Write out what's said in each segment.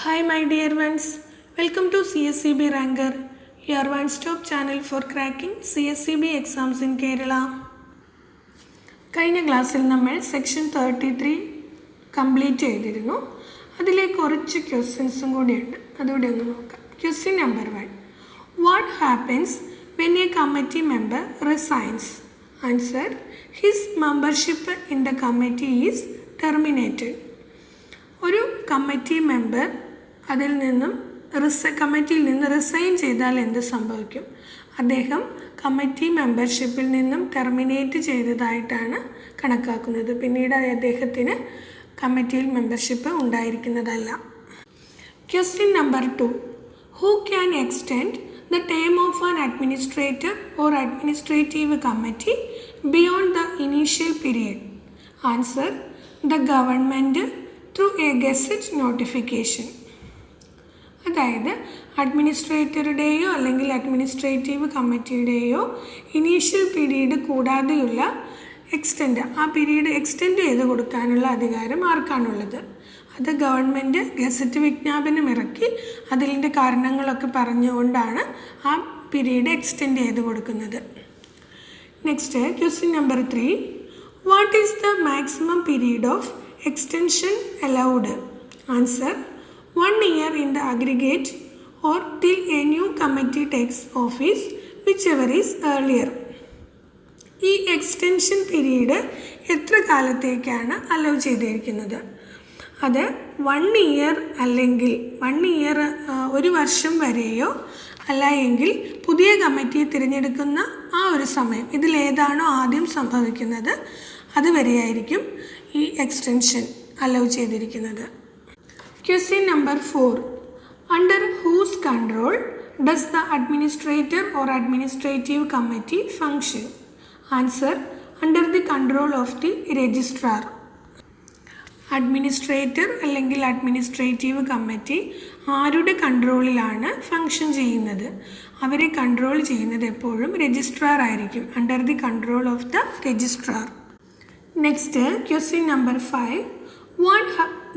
Hi, my dear ones. Welcome to CSCB Ranker, your one-stop channel for cracking CSCB exams in Kerala. കഴിഞ്ഞ ക്ലാസ്സിൽ നമ്മൾ section 33 complete ചെയ്തിരുന്നു. അതിലേക്ക് കുറച്ച് ക്വസ്റ്റ്യൻസും കൂടിയുണ്ട്, അതുകൂടെ ഒന്ന് നോക്കാം. Question number 1. What happens when a committee member resigns? Answer: his membership in the committee is terminated. ഒരു കമ്മിറ്റി മെമ്പർ കമ്മിറ്റിയിൽ നിന്ന് റിസൈൻ ചെയ്താൽ എന്ത് സംഭവിക്കും? അദ്ദേഹം കമ്മിറ്റി മെമ്പർഷിപ്പിൽ നിന്നും ടെർമിനേറ്റ് ചെയ്തതായിട്ടാണ് കണക്കാക്കുന്നത്. പിന്നീട് അദ്ദേഹത്തിന് കമ്മിറ്റിയിൽ മെമ്പർഷിപ്പ് ഉണ്ടായിരിക്കുന്നതല്ല. Question number 2. Who can extend the term of an administrator or administrative committee beyond the initial period? Answer: the government through a gazette notification. അതായത് അഡ്മിനിസ്ട്രേറ്ററുടെയോ അല്ലെങ്കിൽ അഡ്മിനിസ്ട്രേറ്റീവ് കമ്മിറ്റിയുടെയോ ഇനീഷ്യൽ പീരീഡ് കൂടാതെയുള്ള ആ പീരീഡ് എക്സ്റ്റെൻഡ് ചെയ്ത് കൊടുക്കാനുള്ള അധികാരം ആർക്കാണുള്ളത്? അത് ഗവൺമെൻറ് ഗസറ്റ് വിജ്ഞാപനം ഇറക്കി അതിൻ്റെ കാരണങ്ങളൊക്കെ പറഞ്ഞുകൊണ്ടാണ് ആ പീരീഡ് എക്സ്റ്റെൻഡ് ചെയ്ത് കൊടുക്കുന്നത്. Next question number 3. What is the maximum period of extension allowed? Answer: 1 year in the aggregate or till a new committee takes office, whichever is earlier. ഈ എക്സ്റ്റൻഷൻ പീരീഡ് എത്ര കാലത്തേക്കാണ് allow ചെയ്തിരിക്കുന്നത്? അത് 1 year അല്ലെങ്കിൽ 1 year 1 വർഷം വരെയോ അല്ല എങ്കിൽ പുതിയ കമ്മിറ്റിയെ തിരഞ്ഞെടുക്കുന്ന ആ ഒരു സമയം, ഇതിലേതാണോ ആദ്യം സംഭവിക്കുന്നത് അതുവരെയായിരിക്കും ഈ എക്സ്റ്റൻഷൻ അലൗ ചെയ്തിരിക്കുന്നത്. Question number 4. Under whose control does the administrator or administrative committee function? Answer: under the control of the registrar. Administrator അല്ലെങ്കിൽ അഡ്മിനിസ്ട്രേറ്റീവ് കമ്മിറ്റി ആരുടെ കൺട്രോളിലാണ് ഫങ്ഷൻ ചെയ്യുന്നത്? അവരെ കൺട്രോൾ ചെയ്യുന്നത് എപ്പോഴും രജിസ്ട്രാർ ആയിരിക്കും. Under the control of the registrar. Next, question number 5.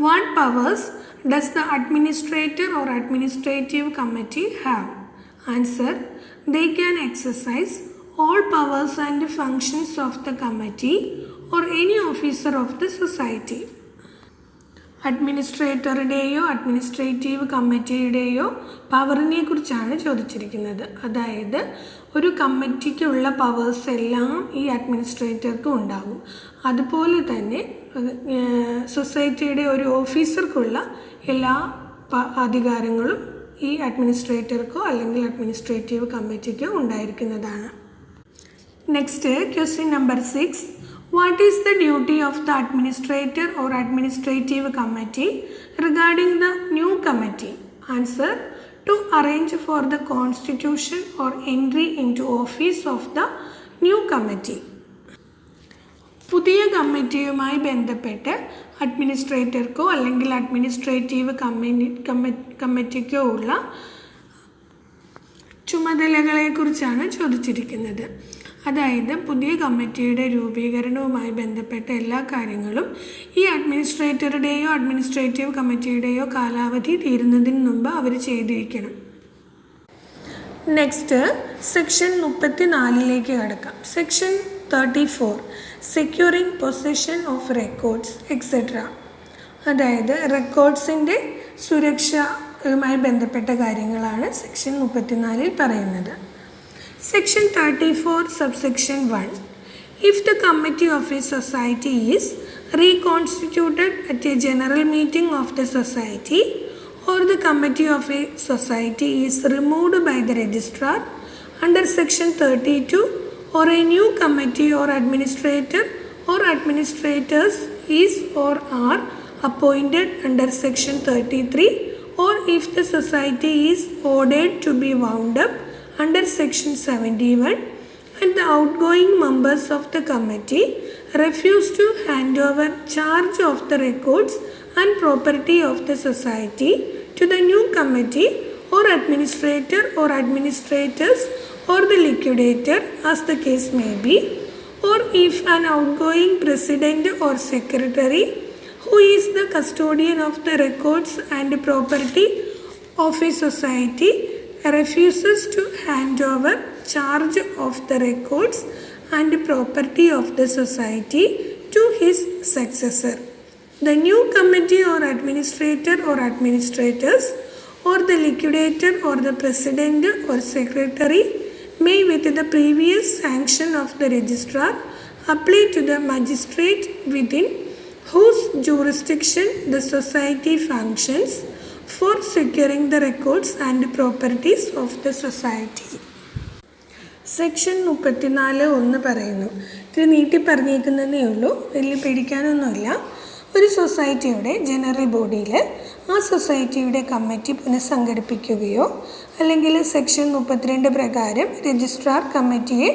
What powers does the administrator or administrative committee have? Answer: they can exercise all powers and functions of the committee or any officer of the society. അഡ്മിനിസ്ട്രേറ്ററുടെയോ administrative കമ്മിറ്റിയുടെയോ പവറിനെ കുറിച്ചാണ് ചോദിച്ചിരിക്കുന്നത്. അതായത് ഒരു കമ്മിറ്റിക്കുള്ള powers എല്ലാം ഈ അഡ്മിനിസ്ട്രേറ്റർക്ക് ഉണ്ടാകും. അതുപോലെ തന്നെ സൊസൈറ്റിയുടെ ഒരു ഓഫീസർക്കുള്ള എല്ലാ അധികാരങ്ങളും ഈ അഡ്മിനിസ്ട്രേറ്റർക്കോ അല്ലെങ്കിൽ അഡ്മിനിസ്ട്രേറ്റീവ് കമ്മിറ്റിക്കോ ഉണ്ടായിരിക്കുന്നതാണ്. Next question number 6. What is the duty of the administrator or administrative committee regarding the new committee? Answer: to arrange for the constitution or entry into office of the new committee. പുതിയ കമ്മിറ്റിയുമായി ബന്ധപ്പെട്ട് അഡ്മിനിസ്ട്രേറ്റർക്കോ അല്ലെങ്കിൽ administrative കമ്മിറ്റിക്കോ ഉള്ള ചുമതലകളെക്കുറിച്ചാണ് ചോദിച്ചിരിക്കുന്നത്. അതായത് പുതിയ കമ്മിറ്റിയുടെ രൂപീകരണവുമായി ബന്ധപ്പെട്ട എല്ലാ കാര്യങ്ങളും ഈ അഡ്മിനിസ്ട്രേറ്ററുടെയോ അഡ്മിനിസ്ട്രേറ്റീവ് കമ്മിറ്റിയുടെയോ കാലാവധി തീരുന്നതിന് മുമ്പ് അവർ ചെയ്തിരിക്കണം. നെക്സ്റ്റ് സെക്ഷൻ 34 കടക്കാം. Section 34. Securing possession of records etcetera. അതായത് റെക്കോർഡ്സിൻ്റെ സുരക്ഷയുമായി ബന്ധപ്പെട്ട കാര്യങ്ങളാണ് സെക്ഷൻ 34 പറയുന്നത്. Section 34 subsection 1. If the committee of a society is reconstituted at a general meeting of the society or the committee of a society is removed by the registrar under section 32 or a new committee or administrator or administrators is or are appointed under section 33 or if the society is ordered to be wound up under section 71 and the outgoing members of the committee refuse to hand over charge of the records and property of the society to the new committee or administrator or administrators or the liquidator as the case may be, or if an outgoing president or secretary Who is the custodian of the records and property of a society refuses to hand over charge of the records and property of the society to his successor. The new committee or administrator or administrators or the liquidator or the president or secretary may, with the previous sanction of the registrar, apply to the magistrate within whose jurisdiction the society functions for securing the records and properties of the society. Section 34(1) പറയുന്നു, ഇത് നീട്ടി പറഞ്ഞേക്കുന്നതേ ഉള്ളൂ, വലിയ പേടിക്കാനൊന്നുമില്ല. ഒരു സൊസൈറ്റിയുടെ general ബോഡിയിൽ ആ സൊസൈറ്റിയുടെ കമ്മിറ്റി പുനഃസംഘടിപ്പിക്കുകയോ അല്ലെങ്കിൽ സെക്ഷൻ 32 പ്രകാരം രജിസ്ട്രാർ കമ്മിറ്റിയെ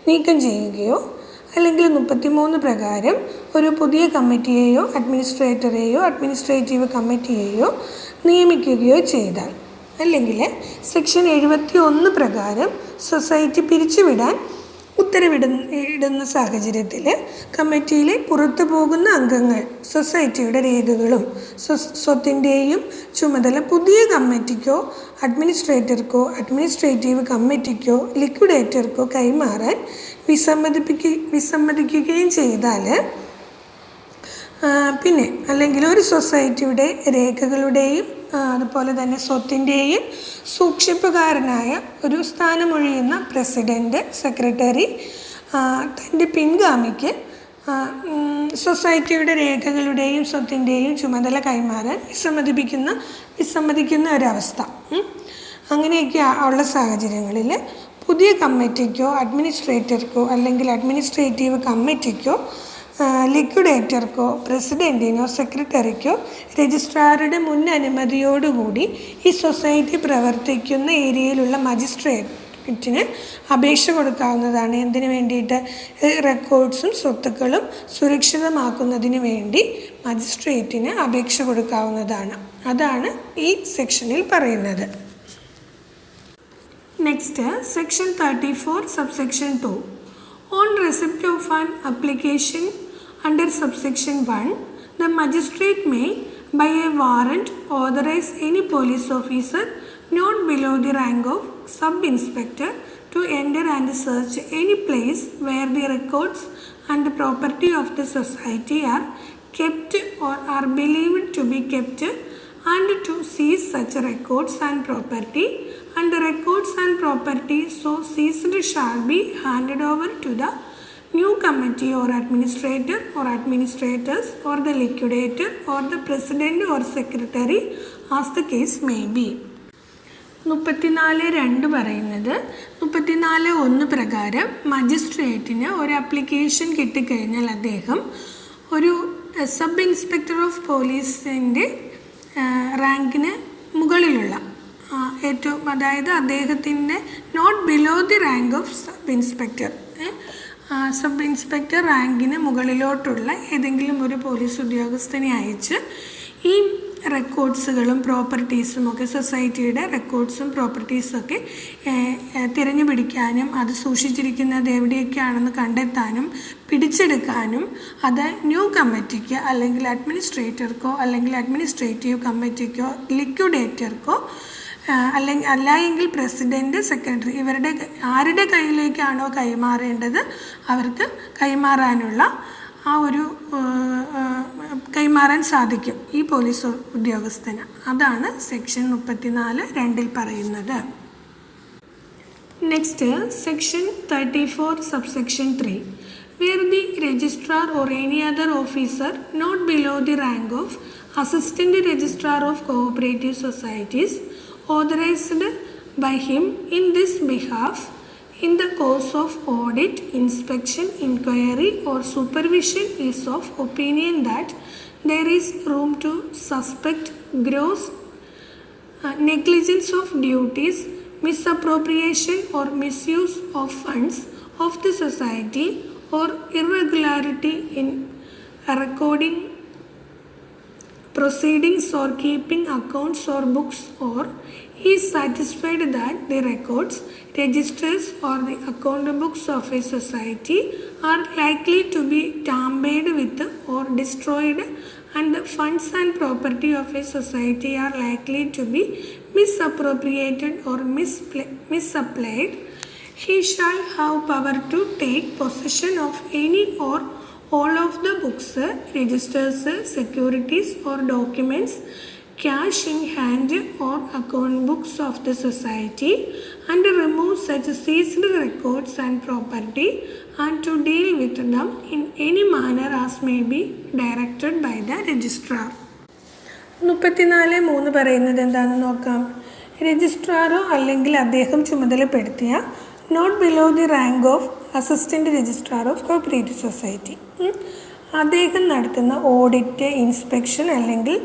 നീക്കം ചെയ്യുകയോ അല്ലെങ്കിൽ 33 പ്രകാരം ഒരു പുതിയ കമ്മിറ്റിയെയോ അഡ്മിനിസ്ട്രേറ്ററെയോ അഡ്മിനിസ്ട്രേറ്റീവ് കമ്മിറ്റിയെയോ നിയമിക്കുകയോ ചെയ്താൽ, അല്ലെങ്കിൽ സെക്ഷൻ 71 പ്രകാരം സൊസൈറ്റി പിരിച്ചുവിടാൻ ഉത്തരവിടുന്ന സാഹചര്യത്തിൽ കമ്മിറ്റിയിലെ പുറത്തു പോകുന്ന അംഗങ്ങൾ സൊസൈറ്റിയുടെ രേഖകളും സ്വത്തിൻ്റെയും ചുമതല പുതിയ കമ്മിറ്റിക്കോ അഡ്മിനിസ്ട്രേറ്റർക്കോ അഡ്മിനിസ്ട്രേറ്റീവ് കമ്മിറ്റിക്കോ ലിക്വിഡേറ്റർക്കോ കൈമാറാൻ വിസമ്മതിക്കുകയും ചെയ്താൽ, പിന്നെ അല്ലെങ്കിൽ ഒരു സൊസൈറ്റിയുടെ രേഖകളുടെയും അതുപോലെ തന്നെ സ്വത്തിൻ്റെയും സൂക്ഷിപ്പുകാരനായ ഒരു സ്ഥാനമൊഴിയുന്ന പ്രസിഡൻറ്റ്, സെക്രട്ടറി തൻ്റെ പിൻഗാമിക്ക് സൊസൈറ്റിയുടെ രേഖകളുടെയും സ്വത്തിൻ്റെയും ചുമതല കൈമാറാൻ വിസമ്മതിക്കുന്ന ഒരവസ്ഥ. അങ്ങനെയൊക്കെ ഉള്ള സാഹചര്യങ്ങളിൽ പുതിയ കമ്മിറ്റിക്കോ അഡ്മിനിസ്ട്രേറ്റർക്കോ അല്ലെങ്കിൽ അഡ്മിനിസ്ട്രേറ്റീവ് കമ്മിറ്റിക്കോ ലിക്വിഡേറ്റർക്കോ പ്രസിഡൻറ്റിനോ സെക്രട്ടറിക്കോ രജിസ്ട്രാറുടെ മുൻ അനുമതിയോടുകൂടി ഈ സൊസൈറ്റി പ്രവർത്തിക്കുന്ന ഏരിയയിലുള്ള മജിസ്ട്രേറ്റിന് അപേക്ഷ കൊടുക്കാവുന്നതാണ്. എന്തിനു വേണ്ടിയിട്ട്? റെക്കോർഡ്സും സ്വത്തുക്കളും സുരക്ഷിതമാക്കുന്നതിന് വേണ്ടി മജിസ്ട്രേറ്റിന് അപേക്ഷ കൊടുക്കാവുന്നതാണ്. അതാണ് ഈ സെക്ഷനിൽ പറയുന്നത്. Next section 34 subsection 2. On receipt of an application under subsection 1, the magistrate may, by a warrant, authorize any police officer not below the rank of sub-inspector to enter and search any place where the records and the property of the society are kept or are believed to be kept, and to seize such records and property, and the records and property so seized shall be handed over to the new committee or administrator or administrators or the liquidator or the president or secretary as the case may be. 34(2) പറയുന്നത് 34(1) പ്രകാരം മജിസ്ട്രേറ്റിന് ഒരു application കിട്ടിക്കഴിഞ്ഞാൽ അദ്ദേഹം ഒരു sub inspector of പോലീസിൻ്റെ റാങ്കിന് മുകളിലുള്ള ഏറ്റവും, അതായത് അദ്ദേഹത്തിൻ്റെ not below the rank of sub inspector റാങ്കിന് മുകളിലോട്ടുള്ള ഏതെങ്കിലും ഒരു പോലീസ് ഉദ്യോഗസ്ഥനെ അയച്ച് ഈ റെക്കോർഡ്സുകളും പ്രോപ്പർട്ടീസും ഒക്കെ, സൊസൈറ്റിയുടെ റെക്കോർഡ്സും പ്രോപ്പർട്ടീസൊക്കെ തിരഞ്ഞു പിടിക്കാനും അത് സൂക്ഷിച്ചിരിക്കുന്നത് എവിടെയൊക്കെയാണെന്ന് കണ്ടെത്താനും പിടിച്ചെടുക്കാനും അത് ന്യൂ കമ്മിറ്റിക്ക് അല്ലെങ്കിൽ അഡ്മിനിസ്ട്രേറ്റർക്കോ അല്ലെങ്കിൽ അഡ്മിനിസ്ട്രേറ്റീവ് കമ്മിറ്റിക്കോ ലിക്വിഡേറ്റർക്കോ അല്ലെങ്കിൽ പ്രസിഡൻറ്റ്, സെക്രട്ടറി ഇവരുടെ ആരുടെ കയ്യിലേക്കാണോ കൈമാറേണ്ടത് അവർക്ക് കൈമാറാൻ സാധിക്കും ഈ പോലീസ് ഉദ്യോഗസ്ഥന്. അതാണ് സെക്ഷൻ 34(2) പറയുന്നത്. Next section 34 subsection 3. Where the registrar or any other officer not below the rank of assistant registrar of cooperative societies authorized by him in this behalf in the course of audit, inspection, inquiry or supervision is of opinion that there is room to suspect gross negligence of duties, misappropriation or misuse of funds of the society or irregularity in recording proceedings or keeping accounts or books, or is satisfied that the records, registers or the account books of a society are likely to be tampered with or destroyed and the funds and property of a society are likely to be misappropriated or misapplied, he shall have power to take possession of any or all of the books, registers, securities or documents, cash in hand or account books of the society, and remove such seized records and property, and to deal with them in any manner as may be directed by the registrar. 34(3) പറയുന്നത് എന്താണെന്ന് നോക്കാം. രജിസ്ട്രാറോ അല്ലെങ്കിൽ അദ്ദേഹം ചുമതലപ്പെടുത്തിയ not below the rank of assistant registrar of cooperative society, അദ്ദേഹം നടത്തുന്ന audit, inspection അല്ലെങ്കിൽ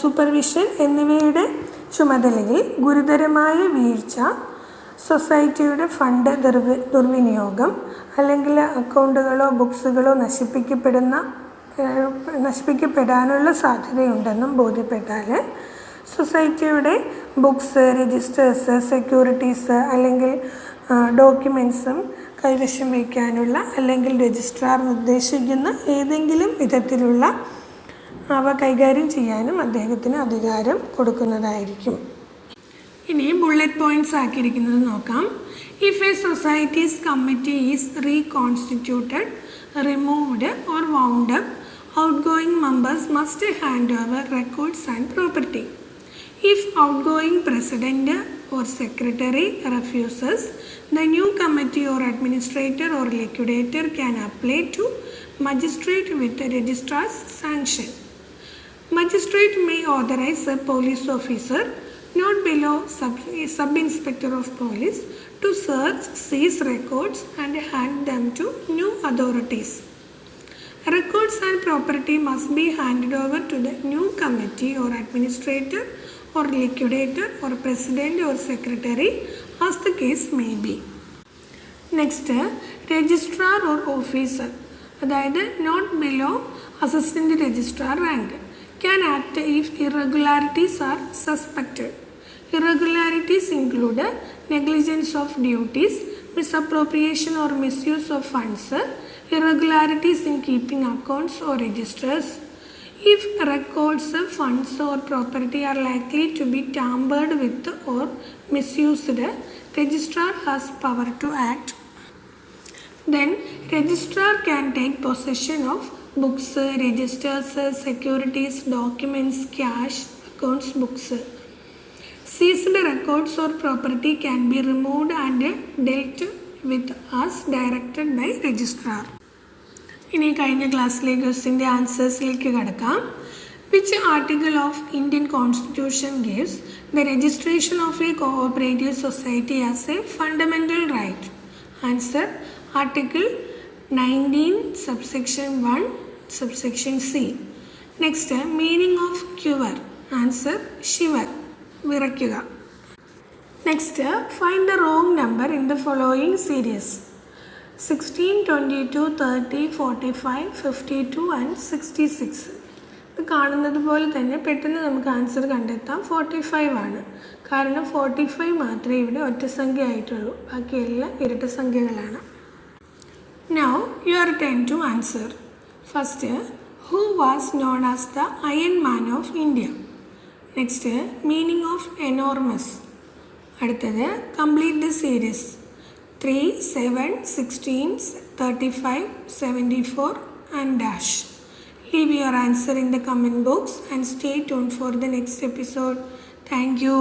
സൂപ്പർവിഷൻ എന്നിവയുടെ ചുമതലയിൽ ഗുരുതരമായ വീഴ്ച, സൊസൈറ്റിയുടെ ഫണ്ട് ദുർവിനിയോഗം അല്ലെങ്കിൽ അക്കൗണ്ടുകളോ ബുക്സുകളോ നശിപ്പിക്കപ്പെടാനുള്ള സാധ്യതയുണ്ടെന്നും ബോധ്യപ്പെട്ടാൽ സൊസൈറ്റിയുടെ ബുക്സ്, രജിസ്റ്റേഴ്സ്, സെക്യൂരിറ്റീസ് അല്ലെങ്കിൽ ഡോക്യുമെൻസും കൈവശം വയ്ക്കാനുള്ള അല്ലെങ്കിൽ രജിസ്ട്രാർ നിർദ്ദേശിക്കുന്ന ഏതെങ്കിലും വിധത്തിലുള്ള അവ കൈകാര്യം ചെയ്യാനും അദ്ദേഹത്തിന് അധികാരം കൊടുക്കുന്നതായിരിക്കും. ഇനി ബുള്ളറ്റ് പോയിൻറ്റ്സ് ആക്കിയിരിക്കുന്നത് നോക്കാം. If A societies committee is reconstituted, removed or wound up, outgoing members must hand over records and property. If outgoing president or secretary refuses, the new committee or administrator or liquidator can apply to magistrate with the registrar's sanction. Magistrate may authorize a police officer not below sub-inspector of police to search, seize records and hand them to new authorities. Records and property must be handed over to the new committee or administrator or liquidator or president or secretary as the case may be. Next, registrar or officer, അതായത് not below assistant registrar rank, can act if irregularities are suspected. Irregularities include negligence of duties, misappropriation or misuse of funds, irregularities in keeping accounts or registers. If records, funds or property are likely to be tampered with or misused, registrar has power to act. Then registrar can take possession of books, registers, securities, documents, cash, accounts, books. Seized records or property can be removed and dealt with as directed by registrar. ഇനി കഴിഞ്ഞ ക്ലാസ്സിലെ ക്വസ്റ്റിൻ്റെ ആൻസേഴ്സിലേക്ക് കടക്കാം. Which article of Indian constitution gives the registration of a cooperative society as a fundamental right? Answer ആർട്ടിക്കിൾ 19 subsection 1 subsection C. Next meaning of quiver? Answer shiver, വിറയ്ക്കുക. Next find the wrong number in the following series: 16, 22, 30, 45, 52 and 66. ഇത് കാണുന്നത് പോലെ തന്നെ പെട്ടെന്ന് നമുക്ക് answer കണ്ടെത്താം. 45 ആണ്. കാരണം 45 മാത്രമേ ഇവിടെ ഒറ്റ സംഖ്യ ആയിട്ടുള്ളൂ, ബാക്കിയെല്ലാം ഇരട്ട സംഖ്യകളാണ്. Now your turn to answer. First, who was known as the Iron Man of India? Next, meaning of enormous. അടുത്തത് complete the series 3, 7, 16, 35, 74 and dash. Leave your answer in the comment box and stay tuned for the next episode. Thank you.